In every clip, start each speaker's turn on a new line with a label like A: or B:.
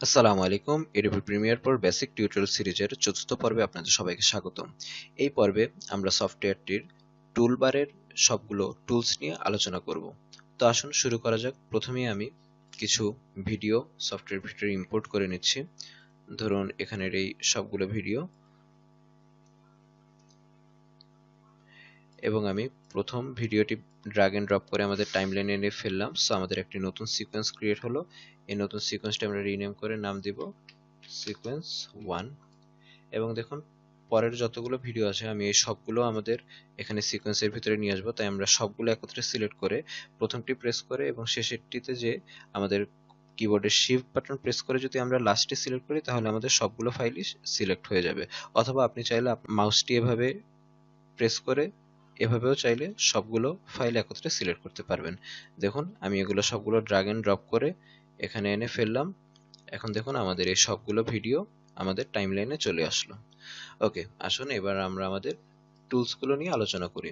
A: আসসালামু আলাইকুম। Adobe premier প্রোর basic tutorial সিরিজের চতুর্থ পর্বে আপনাদের সবাইকে স্বাগতম। এই পর্বে আমরা সফটওয়্যারটির টুলবারের সবগুলো টুলস নিয়ে আলোচনা করব। তো আসুন শুরু করা যাক। প্রথমেই আমি কিছু ভিডিও সফটওয়্যার ভিতরে ইম্পোর্ট করে নিচ্ছি। ধরুন এখানের এই সবগুলো ভিডিও, এবং আমি প্রথম ভিডিওটি ড্র্যাগ এন্ড ড্রপ করে আমাদের টাইমলাইনে এনে ফেললাম। সো আমাদের একটি নতুন সিকোয়েন্স ক্রিয়েট হলো। এই নতুন সিকোয়েন্সটা আমরা রিনেম করে নাম দিব সিকোয়েন্স 1। এবং দেখুন পরের যতগুলো ভিডিও আছে আমি এই সবগুলো আমাদের এখানে সিকোয়েন্সের ভিতরে নিয়ে আসবো। তাই আমরা সবগুলো একত্রে সিলেক্ট করে প্রথমটি প্রেস করে এবং শেষেরটিতে যে আমাদের কিবোর্ডের শিফট বাটন প্রেস করে যদি আমরা লাস্টে সিলেক্ট করি তাহলে আমাদের সবগুলো ফাইলই সিলেক্ট হয়ে যাবে। অথবা আপনি চাইলে মাউসটি এভাবে প্রেস করে এভাবেও চাইলে সবগুলো ফাইল একত্রে সিলেক্ট করতে পারবেন। দেখুন আমি এগুলো সবগুলো ড্র্যাগ এন্ড ড্রপ করে এখানে এনে ফেললাম। এখন দেখুন আমাদের এই সবগুলো ভিডিও আমাদের টাইমলাইনে চলে আসলো। ওকে, আসুন এবার আমরা আমাদের টুলসগুলো নিয়ে আলোচনা করি।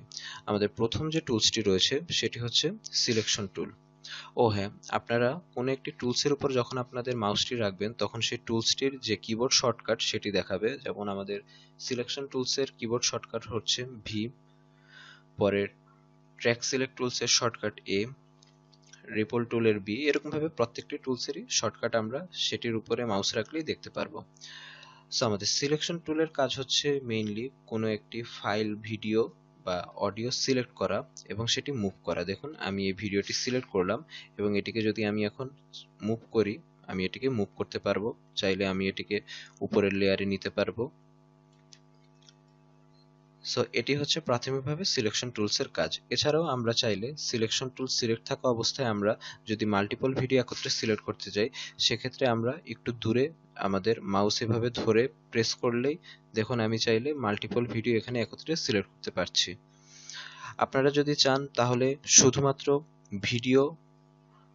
A: আমাদের প্রথম যে টুলসটি রয়েছে সেটি হচ্ছে সিলেকশন টুল। ও হ্যাঁ, আপনারা কোনো একটি টুলসের উপর যখন আপনাদের মাউসটি রাখবেন তখন সেই টুলসটির যে কিবোর্ড শর্টকাট সেটি দেখাবে। যেমন আমাদের সিলেকশন টুলসের কিবোর্ড শর্টকাট হচ্ছে ভি, পরের ট্র্যাক সিলেক্ট টুলসের শর্টকাট এ, রিপল টুলের বি, এরকমভাবে প্রত্যেকটি টুলসেরই শর্টকাট আমরা সেটির উপরে মাউস রাখলেই দেখতে পারবো। সো আমাদের সিলেকশন টুলের কাজ হচ্ছে মেইনলি কোনো একটি ফাইল, ভিডিও বা অডিও সিলেক্ট করা এবং সেটি মুভ করা। দেখুন আমি এই ভিডিওটি সিলেক্ট করলাম এবং এটিকে যদি আমি এখন মুভ করি, আমি এটিকে মুভ করতে পারবো। চাইলে আমি এটিকে উপরের লেয়ারে নিতে পারবো। সো এটি হচ্ছে প্রাথমিকভাবে সিলেকশন টুলসের কাজ। এছাড়াও আমরা চাইলে সিলেকশন টুল সিলেক্ট থাকা অবস্থায় আমরা যদি মাল্টিপল ভিডিও একত্রে সিলেক্ট করতে যাই, সেক্ষেত্রে আমরা একটু দূরে আমাদের মাউস এভাবে ধরে প্রেস করলেই দেখুন আমি চাইলে মাল্টিপল ভিডিও এখানে একত্রে সিলেক্ট করতে পারছি। আপনারা যদি চান তাহলে শুধুমাত্র ভিডিও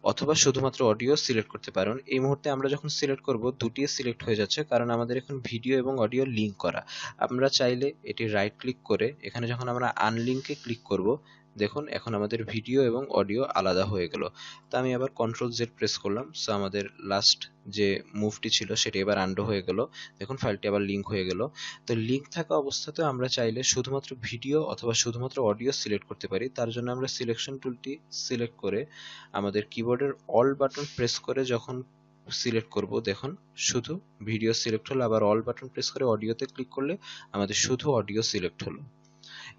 A: অথবা শুধুমাত্র অডিও সিলেক্ট করতে পারেন। এই মুহূর্তে আমরা যখন সিলেক্ট করব দুটি সিলেক্ট হয়ে যাচ্ছে, কারণ আমাদের এখন ভিডিও এবং অডিও লিঙ্ক করা। আমরা চাইলে এটি রাইট ক্লিক করে এখানে যখন আমরা আনলিঙ্কে ক্লিক করব, দেখুন এখন আমাদের ভিডিও এবং অডিও আলাদা হয়ে গেল। তো আমি আবার কন্ট্রোল জেড প্রেস করলাম। সো আমাদের লাস্ট যে মুভটি ছিল সেটি এবার আন্ডু হয়ে গেল। দেখুন ফাইলটি আবার লিঙ্ক হয়ে গেল। তো লিঙ্ক থাকা অবস্থাতেও আমরা চাইলে শুধুমাত্র ভিডিও অথবা শুধুমাত্র অডিও সিলেক্ট করতে পারি। তার জন্য আমরা সিলেকশন টুলটি সিলেক্ট করে আমাদের কিবোর্ডের অল বাটন প্রেস করে যখন সিলেক্ট করব, দেখুন শুধু ভিডিও সিলেক্ট হলো। আবার অল বাটন প্রেস করে অডিওতে ক্লিক করলে আমাদের শুধু অডিও সিলেক্ট হলো।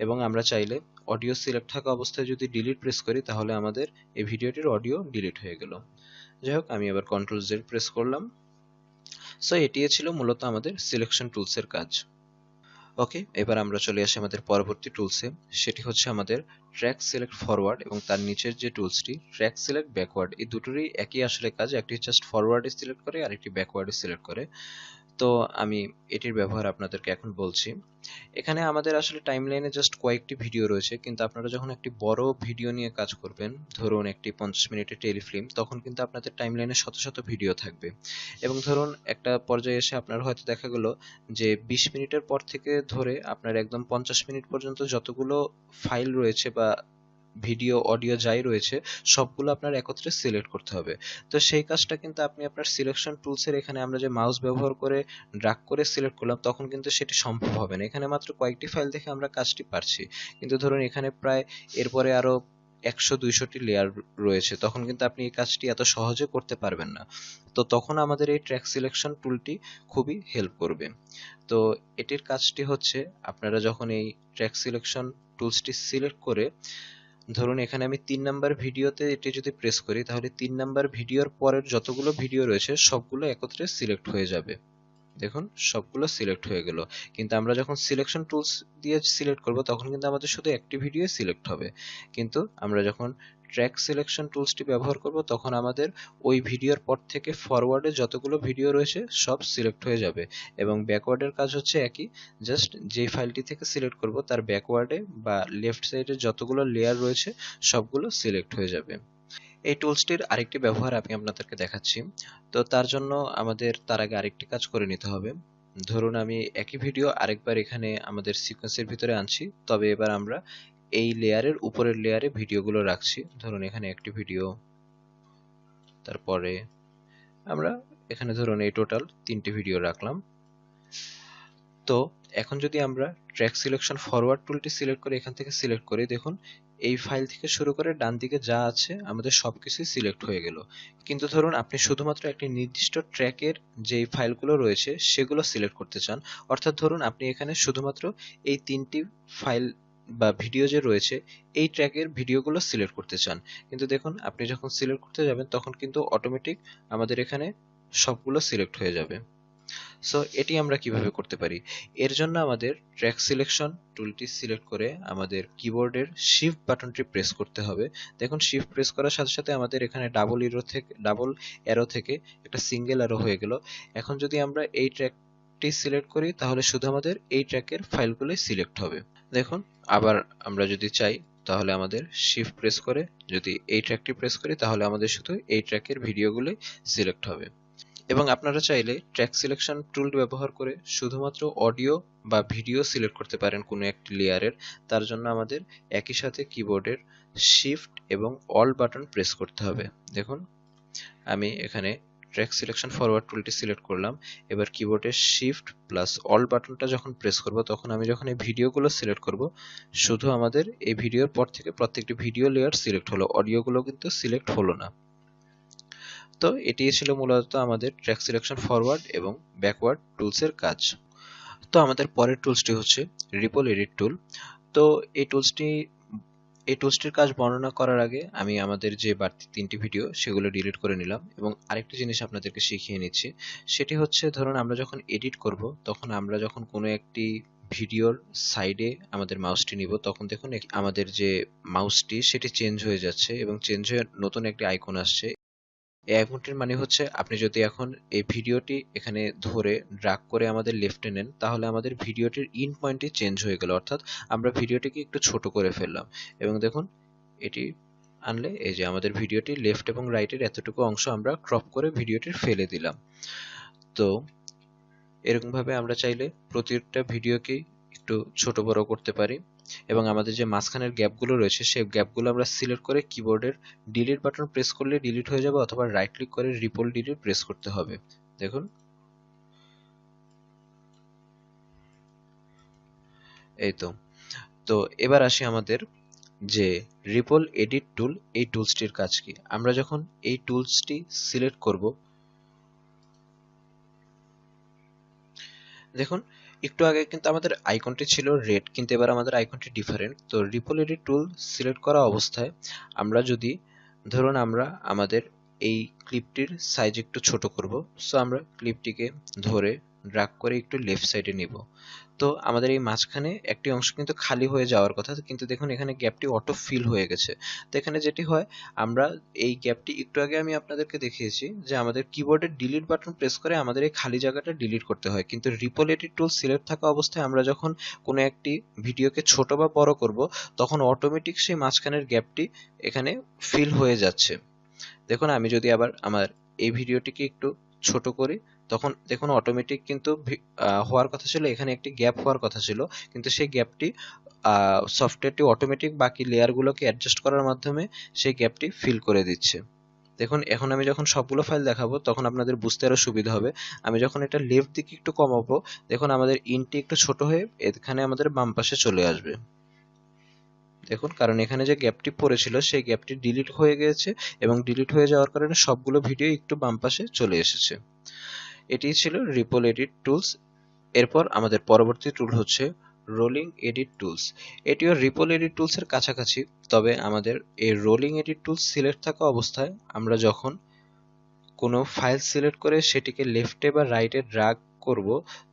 A: এবং আমরা চাইলে অডিও সিলেক্ট থাকা অবস্থায় যদি ডিলিট প্রেস করি তাহলে আমাদের এই ভিডিওটির অডিও ডিলিট হয়ে গেল। যাই হোক, আমি আবার কন্ট্রোল জেড প্রেস করলাম। সো এটি ছিল মূলত আমাদের সিলেকশন টুলসের কাজ। ওকে, এবার আমরা চলে আসি আমাদের পরবর্তী টুলসে। সেটি হচ্ছে আমাদের ট্র্যাক সিলেক্ট ফরওয়ার্ড এবং তার নিচের যে টুলসটি ট্র্যাক সিলেক্ট ব্যাকওয়ার্ড। এই দুটোরই একই আসলে কাজ। একটি জাস্ট ফরওয়ার্ডে সিলেক্ট করে আর একটি ব্যাকওয়ার্ডে সিলেক্ট করে। তো আমি এটির ব্যবহার আপনাদেরকে এখন বলছি। এখানে আমাদের আসলে টাইমলাইনে জাস্ট কয়েকটি ভিডিও রয়েছে, কিন্তু আপনারা যখন একটি বড় ভিডিও নিয়ে কাজ করবেন, ধরুন একটি 50 মিনিটের টেলিফিল্ম, তখন কিন্তু আপনাদের টাইমলাইনে শত শত ভিডিও থাকবে। এবং ধরুন একটা পর্যায়ে এসে আপনার হয়তো দেখা গেল যে 20 মিনিটের পর থেকে ধরে আপনার একদম 50 মিনিট পর্যন্ত যতগুলো ফাইল রয়েছে বা ভিডিও, অডিও যাই রয়েছে সবগুলো আপনার একত্রে সিলেক্ট করতে হবে। তো সেই কাজটা কিন্তু আপনি আপনার সিলেকশন টুলসের এখানে আমরা যে মাউস ব্যবহার করে ড্র্যাগ করে সিলেক্ট করলাম তখন কিন্তু সেটি সম্ভব হবে না। এখানে মাত্র কয়েকটি ফাইল দেখে আমরা কাজটি পারছি, কিন্তু ধরুন এখানে প্রায় এরপরে আরো 100-200টি লেয়ার রয়েছে, তখন কিন্তু আপনি এই কাজটি এত সহজে করতে পারবেন না। তো তখন আমাদের এই ট্র্যাক সিলেকশন টুলটি খুবই হেল্প করবে। তো এটির কাজটি হচ্ছে আপনারা যখন এই ট্র্যাক সিলেকশন টুলসটি সিলেক্ট করে, ধরুন এখানে আমি 3 নাম্বার ভিডিওতে এটি যদি প্রেস করি তাহলে 3 নাম্বার ভিডিওর পরের যতগুলো ভিডিও রয়েছে সবগুলো একত্রে সিলেক্ট হয়ে যাবে। দেখুন সবগুলো সিলেক্ট হয়ে গেল। কিন্তু আমরা যখন সিলেকশন টুলস দিয়ে সিলেক্ট করব তখন কিন্তু আমাদের শুধু একটি ভিডিও সিলেক্ট হবে। কিন্তু আমরা যখন ট্র্যাক সিলেকশন টুলসটি ব্যবহার করব তখন আমাদের ওই ভিডিওর পর থেকে ফরওয়ার্ডে যতগুলো ভিডিও রয়েছে সব সিলেক্ট হয়ে যাবে। এবং ব্যাকওয়ার্ডের কাজ হচ্ছে একই, জাস্ট যে ফাইলটি থেকে সিলেক্ট করব তার ব্যাকওয়ার্ডে বা লেফট সাইডে যতগুলো লেয়ার রয়েছে সবগুলো সিলেক্ট হয়ে যাবে। এই টুলসটির আরেকটি ব্যবহার আমি আপনাদেরকে দেখাচ্ছি। তো তার জন্য আমাদের তার আগে আরেকটি কাজ করে নিতে হবে। ধরুন আমি একই ভিডিও আরেকবার এখানে আমাদের সিকোয়েন্সের ভিতরে আনছি, তবে এবার আমরা এই লেয়ারের উপরের লেয়ারে ভিডিওগুলো রাখছি। ধরুন এখানে একটি ভিডিও, তারপরে আমরা এখানে ধরুন এই টোটাল 3টি ভিডিও রাখলাম। তো এখন যদি আমরা ট্র্যাক সিলেকশন ফরওয়ার্ড টুলটি সিলেক্ট করে এখান থেকে সিলেক্ট করি, দেখুন এই ফাইল থেকে শুরু করে ডান দিকে যা আছে আমাদের সবকিছুই সিলেক্ট হয়ে গেল। কিন্তু ধরুন আপনি শুধুমাত্র একটি নির্দিষ্ট ট্র্যাকের যে ফাইলগুলো রয়েছে সেগুলো সিলেক্ট করতে চান, অর্থাৎ ধরুন আপনি এখানে শুধুমাত্র এই 3টি ফাইল বা ভিডিও যে রয়েছে এই ট্র্যাকের ভিডিওগুলো সিলেক্ট করতে চান। কিন্তু দেখুন আপনি যখন সিলেক্ট করতে যাবেন তখন কিন্তু অটোমেটিক আমাদের এখানে সবগুলো সিলেক্ট হয়ে যাবে। সো এটি আমরা কিভাবে করতে পারি? এর জন্য আমাদের ট্র্যাক সিলেকশন টুলটি সিলেক্ট করে আমাদের কিবোর্ডের শিফট বাটনটি প্রেস করতে হবে। দেখুন শিফট প্রেস করার সাথে সাথে আমাদের এখানে ডাবল অ্যারো থেকে একটা সিঙ্গেল অ্যারো হয়ে গেল। এখন যদি আমরা এই ট্র্যাকটি সিলেক্ট করি তাহলে শুধু আমাদের এই ট্র্যাকের ফাইলগুলোই সিলেক্ট হবে। দেখুন আবার আমরা যদি চাই তাহলে আমাদের শিফট প্রেস করে যদি এই ট্র্যাকটি প্রেস করি তাহলে আমাদের শুধু এই ট্র্যাকের ভিডিওগুলোই সিলেক্ট হবে। এবং আপনারা চাইলে ট্র্যাক সিলেকশন টুল ব্যবহার করে শুধুমাত্র অডিও বা ভিডিও সিলেক্ট করতে পারেন কোনো একটি লেয়ারের। তার জন্য আমাদের একই সাথে কিবোর্ডের শিফট এবং অল বাটন প্রেস করতে হবে। দেখুন আমি এখানে ট্র্যাক সিলেকশন ফরওয়ার্ড টুলটি সিলেক্ট করলাম। এবার কিবোর্ডের শিফট প্লাস অল বাটনটা যখন প্রেস করব তখন আমি যখন এই ভিডিওগুলো সিলেক্ট করব শুধু আমাদের এই ভিডিওর পর থেকে প্রত্যেকটি ভিডিও লেয়ার সিলেক্ট হলো, অডিওগুলো কিন্তু সিলেক্ট হলো না। তো এটি ছিল মূলত আমাদের ট্র্যাক সিলেকশন ফরওয়ার্ড এবং ব্যাকওয়ার্ড টুলসের কাজ। তো আমাদের পরের টুলসটি হচ্ছে রিপল এডিট টুল। তো এই টুলসটির কাজ বর্ণনা করার আগে আমি আমাদের যে বাড়তি 3টি ভিডিও সেগুলো ডিলিট করে নিলাম এবং আরেকটি জিনিস আপনাদেরকে শিখিয়ে নিচ্ছি। সেটি হচ্ছে ধরুন আমরা যখন এডিট করব তখন আমরা যখন কোনো একটি ভিডিওর সাইডে আমাদের মাউসটি নিব তখন দেখুন আমাদের যে মাউসটি সেটি চেঞ্জ হয়ে যাচ্ছে এবং চেঞ্জ হয়ে নতুন একটি আইকন আসছে। এই আইকনটির মানে হচ্ছে আপনি যদি এখন এই ভিডিওটি এখানে ধরে ড্র্যাগ করে আমাদের লেফটে নেন তাহলে আমাদের ভিডিওটির ইন পয়েন্টটি চেঞ্জ হয়ে গেল, অর্থাৎ আমরা ভিডিওটিকে একটু ছোট করে ফেললাম। এবং দেখুন এটি আনলে এই যে আমাদের ভিডিওটি লেফট এবং রাইটের এতটুকু অংশ আমরা ক্রপ করে ভিডিওটির ফেলে দিলাম। তো এরকমভাবে আমরা চাইলে প্রতিটা ভিডিওকেই একটু ছোট বড় করতে পারি এবং আমাদের যে মাঝখানের গ্যাপগুলো রয়েছে সেই গ্যাপগুলো আমরা সিলেক্ট করে কিবোর্ডের ডিলিট বাটন প্রেস করলে ডিলিট হয়ে যাবে অথবা রাইট ক্লিক করে রিপল ডিলিট প্রেস করতে হবে। দেখুন এই তো এবার আসি আমাদের যে রিপল এডিট টুল, এই টুলসটির কাজ কি? আমরা যখন এই টুলসটি সিলেক্ট করব দেখুন একটু আগে কিন্তু আমাদের আইকনটি ছিল রেড, কিন্তু এবার আমাদের আইকনটি ডিফারেন্ট। তো রিপল এডিট টুল সিলেক্ট করা অবস্থায় আমরা যদি ধরুন আমরা আমাদের এই ক্লিপটির সাইজ একটু ছোট করব, সো আমরা ক্লিপটিকে ধরে ড্র্যাগ করে একটু লেফট সাইডে নিব। তো আমাদের এই মাঝখানে একটি অংশ কিন্তু খালি হয়ে যাওয়ার কথা, কিন্তু দেখুন এখানে গ্যাপটি অটো ফিল হয়ে গেছে। তো এখানে যেটি হয় আমরা এই গ্যাপটি একটু আগে আমি আপনাদেরকে দেখিয়েছি যে আমাদের কিবোর্ডের ডিলিট বাটন প্রেস করে আমাদের এই খালি জায়গাটা ডিলিট করতে হয়, কিন্তু রিপল এডিট টুল সিলেক্ট থাকা অবস্থায় আমরা যখন কোনো একটি ভিডিওকে ছোট বা বড় করব তখন অটোমেটিক সেই মাঝখানের গ্যাপটি এখানে ফিল হয়ে যাচ্ছে। দেখুন আমি যদি আবার আমার এই ভিডিওটিকে একটু ছোট করি তখন দেখুন অটোমেটিক কিন্তু হওয়ার কথা ছিল, এখানে একটি গ্যাপ হওয়ার কথা ছিল, কিন্তু সেই গ্যাপটি সফটওয়্যারটি অটোমেটিক বাকি লেয়ারগুলোকে অ্যাডজাস্ট করার মাধ্যমে সেই গ্যাপটি ফিল করে দিচ্ছে। দেখুন এখন আমি যখন সবগুলো ফাইল দেখাবো তখন আপনাদের বুঝতে আরো সুবিধা হবে। আমি যখন এটা লেফট দিকে একটু কমাবো দেখুন আমাদের ইনটি একটু ছোট হয়ে এখানে আমাদের বাম পাশে চলে আসবে। দেখুন কারণ এখানে যে গ্যাপটি পড়েছিল সেই গ্যাপটি ডিলিট হয়ে গেছে এবং ডিলিট হয়ে যাওয়ার কারণে সবগুলো ভিডিও একটু বাম পাশে চলে এসেছে। এটি ছিল রিপল এডিট টুলস। এরপর আমাদের পরবর্তী টুল হচ্ছে রোলিং এডিট টুলস। এটিও রিপল এডিট টুলসের কাছাকাছি, তবে আমাদের এই রোলিং এডিট টুলস সিলেক্ট থাকা অবস্থায় আমরা যখন কোনো ফাইল সিলেক্ট করে সেটিকে লেফটে বা রাইটে ড্র্যাগ করব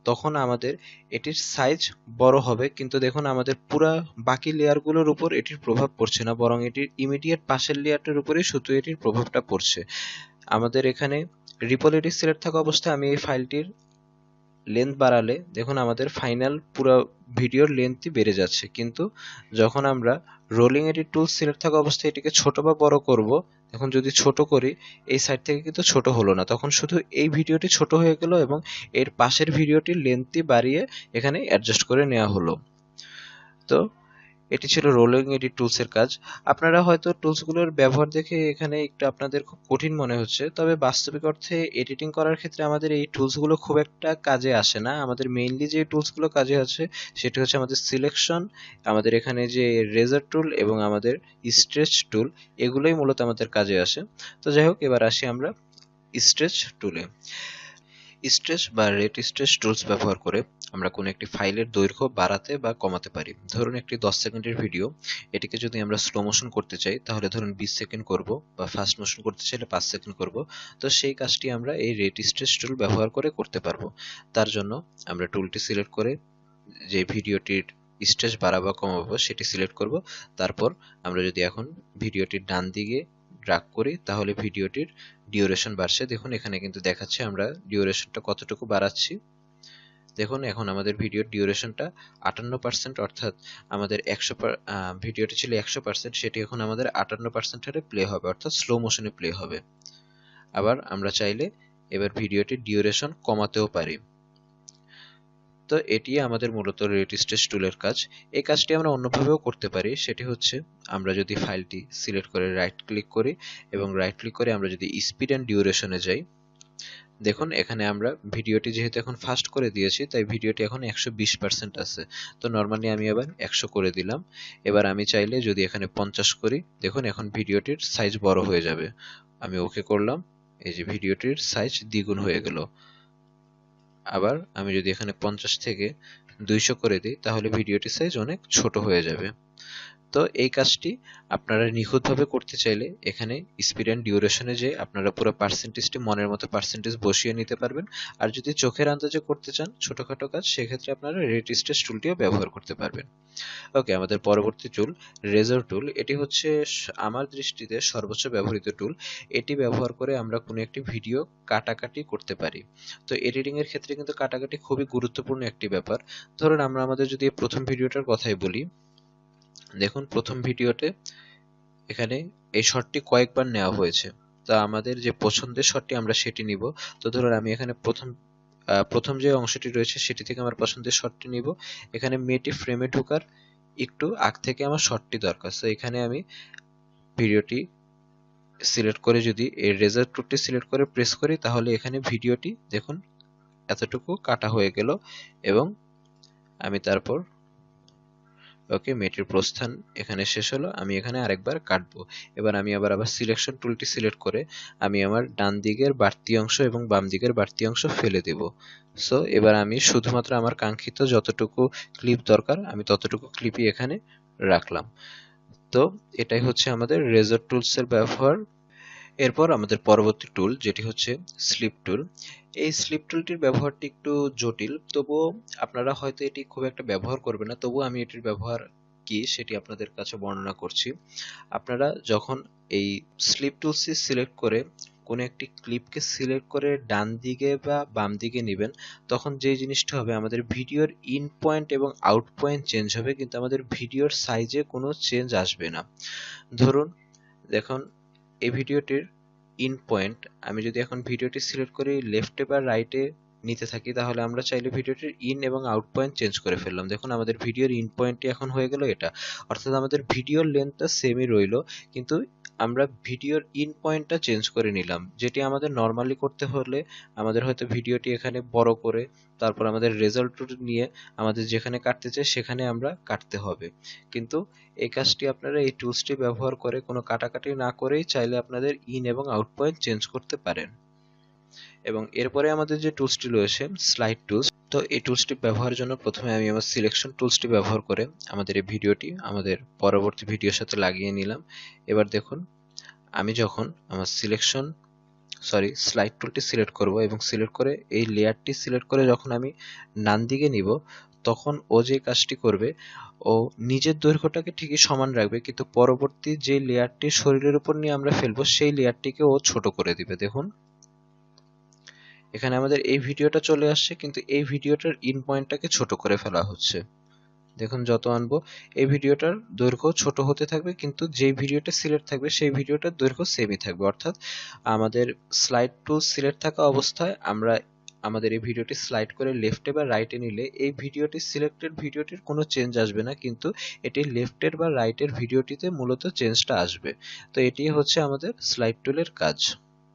A: তখন আমাদের এটির সাইজ বড় হবে, কিন্তু দেখুন আমাদের পুরো বাকি লেয়ারগুলোর উপর এটির প্রভাব পড়ছে না, বরং এটির ইমিডিয়েট পাশের লেয়ারটার উপরেই শুধু এটির প্রভাবটা পড়ছে। আমাদের এখানে রিপল এডিট সিলেক্ট থাকা অবস্থায় আমি এই ফাইলটির লেন্থ বাড়ালে দেখুন আমাদের ফাইনাল পুরো ভিডিওর লেন্থই বেড়ে যাচ্ছে, কিন্তু যখন আমরা রোলিং এডিট টুল সিলেক্ট থাকা অবস্থায় এটিকে ছোট বা বড় করব এখন যদি ছোট করি এই সাইড থেকে কিন্তু ছোট হলো না, তখন শুধু এই ভিডিওটি ছোট হয়ে গেল এবং এর পাশের ভিডিওটির লেন্থটি বাড়িয়ে এখানে অ্যাডজাস্ট করে নেওয়া হলো। তো এটি ছিল রোলিং এডিট টুলসের কাজ। আপনারা হয়তো টুলসগুলোর ব্যবহার দেখে এখানে একটু আপনাদের খুব কঠিন মনে হচ্ছে, তবে বাস্তবিক অর্থে এডিটিং করার ক্ষেত্রে আমাদের এই টুলসগুলো খুব একটা কাজে আসে না। আমাদের মেইনলি যে টুলসগুলো কাজে আছে সেটি হচ্ছে আমাদের সিলেকশন, আমাদের এখানে যে রেজার টুল এবং আমাদের স্ট্রেচ টুল, এগুলোই মূলত আমাদের কাজে আসে। তো যাই হোক, এবার আসি আমরা স্ট্রেচ টুলে। স্ট্রেচ বা রেট স্ট্রেচ টুলস ব্যবহার করে আমরা কোনো একটি ফাইলের দৈর্ঘ্য বাড়াতে বা কমাতে পারি। ধরুন একটি 10 সেকেন্ডের ভিডিও, এটিকে যদি আমরা স্লো মোশন করতে চাই তাহলে ধরুন 20 সেকেন্ড করব, বা ফাস্ট মোশন করতে চাইলে 5 সেকেন্ড করব। তো সেই কাজটি আমরা এই রেট স্ট্রেচ টুল ব্যবহার করে করতে পারবো। তার জন্য আমরা টুলটি সিলেক্ট করে যে ভিডিওটির স্ট্রেচ বাড়াবো কমাবো সেটি সিলেক্ট করব। তারপর আমরা যদি এখন ভিডিওটির ডান দিকে ড্র্যাগ করি তাহলে ভিডিওটির ডিউরেশন বাড়ছে। দেখুন এখানে কিন্তু দেখাচ্ছে আমরা ডিউরেশনটা কতটুকু বাড়াচ্ছি। দেখুন এখন আমাদের ভিডিওর ডিউরেশনটা 58%, অর্থাৎ আমাদের ভিডিওটি ছিল 100%, সেটি এখন আমাদের 58% হারে প্লে হবে, অর্থাৎ স্লো মোশনে প্লে হবে। আবার আমরা চাইলে এবার ভিডিওটির ডিউরেশন কমাতেও পারি। তো এটি আমাদের মূলত রেট স্ট্রেচ টুলের কাজ। এই কাজটি আমরা অন্যভাবেও করতে পারি, সেটি হচ্ছে আমরা যদি ফাইলটি সিলেক্ট করে রাইট ক্লিক করি এবং রাইট ক্লিক করে আমরা যদি স্পিড অ্যান্ড ডিউরেশনে যাই, দেখুন এখানে আমরা ভিডিওটি যেহেতু এখন ফাস্ট করে দিয়েছি তাই ভিডিওটি এখন 120% আছে। তো নর্মালি আমি আবার 100 করে দিলাম। এবার আমি চাইলে যদি এখানে 50 করি, দেখুন এখন ভিডিওটির সাইজ বড় হয়ে যাবে। আমি ওকে করলাম, এই যে ভিডিওটির সাইজ দ্বিগুণ হয়ে গেল। আবার আমি যদি এখানে 50 থেকে 200 করে দিই তাহলে ভিডিওটির সাইজ অনেক ছোট হয়ে যাবে। তো এই কাজটি আপনারা নিখুঁতভাবে করতে চাইলে এখানে স্পিড অ্যান্ড ডিউরেশনে যে আপনারা পুরো পার্সেন্টেজটি মনের মতো পার্সেন্টেজ বসিয়ে নিতে পারবেন। আর যদি চোখের আন্দাজে করতে চান ছোটখাটো কাজ, সেক্ষেত্রে আপনারা রেট স্ট্রেচ টুলটিও ব্যবহার করতে পারবেন। ওকে, আমাদের পরবর্তী টুল রেজর টুল। এটি হচ্ছে আমার দৃষ্টিতে সর্বোচ্চ ব্যবহৃত টুল। এটি ব্যবহার করে আমরা কোনো একটি ভিডিও কাটাকাটি করতে পারি। তো এডিটিং এর ক্ষেত্রে কিন্তু কাটাকাটি খুবই গুরুত্বপূর্ণ একটি ব্যাপার। ধরুন আমরা আমাদের যদি প্রথম ভিডিওটার কথাই বলি, দেখুন প্রথম ভিডিওতে এখানে এই শটটি কয়েকবার নেওয়া হয়েছে। তা আমাদের যে পছন্দের শটটি আমরা সেটি নিব। তো ধরুন আমি এখানে প্রথম যে অংশটি রয়েছে সেটি থেকে আমার পছন্দের শটটি নিব। এখানে মেয়েটি ফ্রেমে ঢোকার একটু আগ থেকে আমার শটটি দরকার। তো এখানে আমি ভিডিওটি সিলেক্ট করে যদি এই রেজার টুলটি সিলেক্ট করে প্রেস করি তাহলে এখানে ভিডিওটি দেখুন এতটুকু কাটা হয়ে গেল। এবং আমি তারপর ওকে, মেয়েটির প্রস্থান এখানে শেষ হলো, আমি এখানে আরেকবার কাটবো। এবার আমি আবার সিলেকশন টুলটি সিলেক্ট করে আমি আমার ডান দিকের বাড়তি অংশ এবং বাম দিকের বাড়তি অংশ ফেলে দেব। সো এবার আমি শুধুমাত্র আমার কাঙ্ক্ষিত যতটুকু ক্লিপ দরকার আমি ততটুকু ক্লিপই এখানে রাখলাম। তো এটাই হচ্ছে আমাদের রেজর টুলসের ব্যবহার। এরপর আমাদের পরবর্তী টুল যেটি হচ্ছে স্লিপ টুল। এই স্লিপ টুলটির ব্যবহারটি একটু জটিল, তবুও আপনারা হয়তো এটি খুব একটা ব্যবহার করবেন না, তবুও আমি এটির ব্যবহার কি সেটি আপনাদের কাছে বর্ণনা করছি। আপনারা যখন এই স্লিপ টুলসটি সিলেক্ট করে কোনো একটি ক্লিপকে সিলেক্ট করে ডান দিকে বা বাম দিকে নেবেন, তখন যে জিনিসটা হবে আমাদের ভিডিওর ইন পয়েন্ট এবং আউট পয়েন্ট চেঞ্জ হবে, কিন্তু আমাদের ভিডিওর সাইজে কোনো চেঞ্জ আসবে না। ধরুন দেখুন এই ভিডিওটির ইন পয়েন্ট, আমি যদি এখন ভিডিওটি সিলেক্ট করি লেফটে বা রাইটে নিতে থাকি তাহলে আমরা চাইলে ভিডিওটির ইন এবং আউট পয়েন্ট চেঞ্জ করে ফেললাম। দেখুন আমাদের ভিডিওর ইন পয়েন্টটি এখন হয়ে গেল এটা, অর্থাৎ আমাদের ভিডিওর লেন্থটা সেমই রইলো, কিন্তু আমরা ভিডিওর ইন পয়েন্টটা চেঞ্জ করে নিলাম। যেটি আমাদের নর্মালি করতে হলে আমাদের হয়তো ভিডিওটি এখানে বড় করে তারপর আমাদের রেজাল্ট নিয়ে আমাদের যেখানে কাটতে চাই সেখানে আমরা কাটতে হবে। কিন্তু এই কাজটি আপনারা এই টুলসটি ব্যবহার করে কোনো কাটাকাটি না করেই চাইলে আপনাদের ইন এবং আউট পয়েন্ট চেঞ্জ করতে পারেন। এবং এরপরে আমাদের যে টুলসটি রয়েছে স্লাইড টুলস। তো এই টুলসটি ব্যবহারের জন্য প্রথমে আমি আমার সিলেকশন টুলসটি ব্যবহার করে আমাদের এই ভিডিওটি আমাদের পরবর্তী ভিডিওর সাথে লাগিয়ে নিলাম। এবার দেখুন আমি যখন আমার স্লাইড টুলটি সিলেক্ট করব এবং সিলেক্ট করে এই লেয়ারটি সিলেক্ট করে যখন আমি ডান দিকে নিব, তখন ও যে কাজটি করবে ও নিজের দৈর্ঘ্যটাকে ঠিকই সমান রাখবে, কিন্তু পরবর্তী যে লেয়ারটি শরীরের উপর নিয়ে আমরা ফেলবো সেই লেয়ারটিকে ও ছোট করে দিবে। দেখুন এখানে আমাদের এই ভিডিওটা চলে আসছে, কিন্তু এই ভিডিওটার ইন পয়েন্টটাকে ছোট করে ফেলা হচ্ছে। দেখুন যত আনবো এই ভিডিওটার দৈর্ঘ্য ছোট হতে থাকবে, কিন্তু যে ভিডিওটা সিলেক্ট থাকবে সেই ভিডিওটার দৈর্ঘ্য সেমই থাকবে। অর্থাৎ আমাদের স্লাইড টুল সিলেক্ট থাকা অবস্থায় আমরা আমাদের এই ভিডিওটি স্লাইড করে লেফটে বা রাইটে নিলে এই ভিডিওটি সিলেক্টেড ভিডিওটির কোনো চেঞ্জ আসবে না, কিন্তু এটি লেফটের বা রাইটের ভিডিওটিতে মূলত চেঞ্জটা আসবে। তো এটি হচ্ছে আমাদের স্লাইড টুলের কাজ।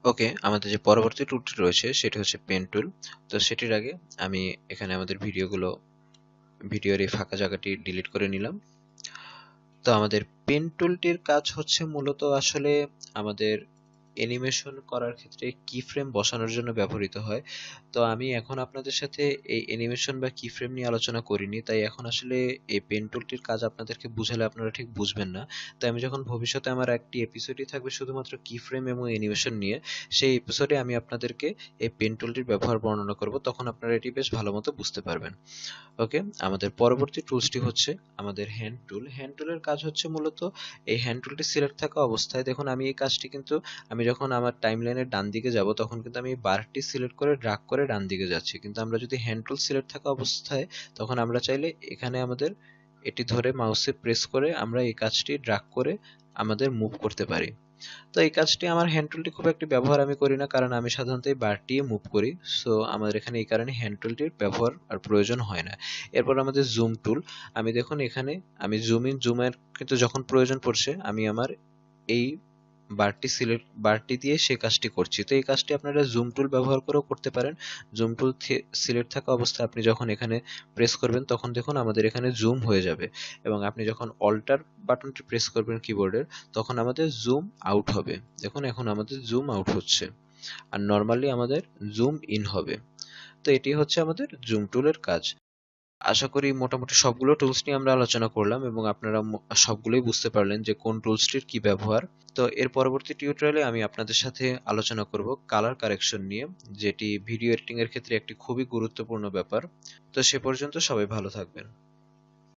A: ওকে, আমাদের যে পরবর্তী টুলটি রয়েছে সেটি হচ্ছে পেন টুল। তো সেটির আগে আমি এখানে আমাদের ভিডিওর এই ফাঁকা জায়গাটি ডিলিট করে নিলাম। তো আমাদের পেন টুলটির কাজ হচ্ছে মূলত আসলে আমাদের অ্যানিমেশন করার ক্ষেত্রে কি ফ্রেম বসানোর জন্য ব্যবহৃত হয়। তো আমি এখন আপনাদের সাথে এই অ্যানিমেশন বা কি ফ্রেম নিয়ে আলোচনা করিনি, তাই এখন আসলে এই পেন টুলটির কাজ আপনাদেরকে বুঝালে আপনারা ঠিক বুঝবেন না। তাই আমি যখন ভবিষ্যতে আমার একটি এপিসোডই থাকবে শুধুমাত্র কি ফ্রেম এবং অ্যানিমেশন নিয়ে, সেই এপিসোডে আমি আপনাদেরকে এই পেন টুলটির ব্যবহার বর্ণনা করব, তখন আপনারা এটি বেশ ভালো মতো বুঝতে পারবেন। ওকে, আমাদের পরবর্তী টুলসটি হচ্ছে আমাদের হ্যান্ড টুল। হ্যান্ড টুলের কাজ হচ্ছে মূলত এই হ্যান্ড টুলটি সিলেক্ট থাকা অবস্থায়, দেখুন আমি এই কাজটি কিন্তু আমি যখন আমার টাইমলাইনের ডান দিকে যাব তখন কিন্তু আমি বারটি সিলেক্ট করে ড্রাগ করে ডান দিকে যাচ্ছি, কিন্তু আমরা যদি হ্যান্ড টুল সিলেক্ট থাকা অবস্থায় তখন আমরা চাইলে এখানে আমাদের এটি ধরে মাউসে প্রেস করে আমরা এই কাজটি ড্রাগ করে আমাদের মুভ করতে পারি। তো এই কাজটি আমার হ্যান্ড টুলটি খুব একটি ব্যবহার আমি করি না, কারণ আমি সাধারণত এই বারটি মুভ করি। সো আমাদের এখানে এই কারণে হ্যান্ড টুলটির ব্যবহার আর প্রয়োজন হয় না। এরপর আমাদের জুম টুল। আমি দেখুন এখানে আমি জুম ইন জুমের কিন্তু যখন প্রয়োজন পড়ছে আমি আমার এই বারটি দিয়ে সেই কাজটি করছি। তো এই কাজটি আপনারা জুম টুল ব্যবহার করেও করতে পারেন। জুম টুল সিলেক্ট থাকা অবস্থায় আপনি যখন এখানে প্রেস করবেন তখন দেখুন আমাদের এখানে জুম হয়ে যাবে, এবং আপনি যখন অল্টার বাটনটি প্রেস করবেন কিবোর্ডের তখন আমাদের জুম আউট হবে। দেখুন এখন আমাদের জুম আউট হচ্ছে, আর নর্মালি আমাদের জুম ইন হবে। তো এটি হচ্ছে আমাদের জুম টুলের কাজ। আশা করি মোটামুটি সবগুলো টুলস নিয়ে আমরা আলোচনা করলাম এবং আপনারা সবগুলোই বুঝতে পারলেন যে কোন টুলসটির কি ব্যবহার। তো এর পরবর্তী টিউটোরিয়ালে আমি আপনাদের সাথে আলোচনা করব কালার কারেকশন নিয়ে, যেটি ভিডিও এডিটিং এর ক্ষেত্রে একটি খুবই গুরুত্বপূর্ণ ব্যাপার। তো সে পর্যন্ত সবাই ভালো থাকবেন।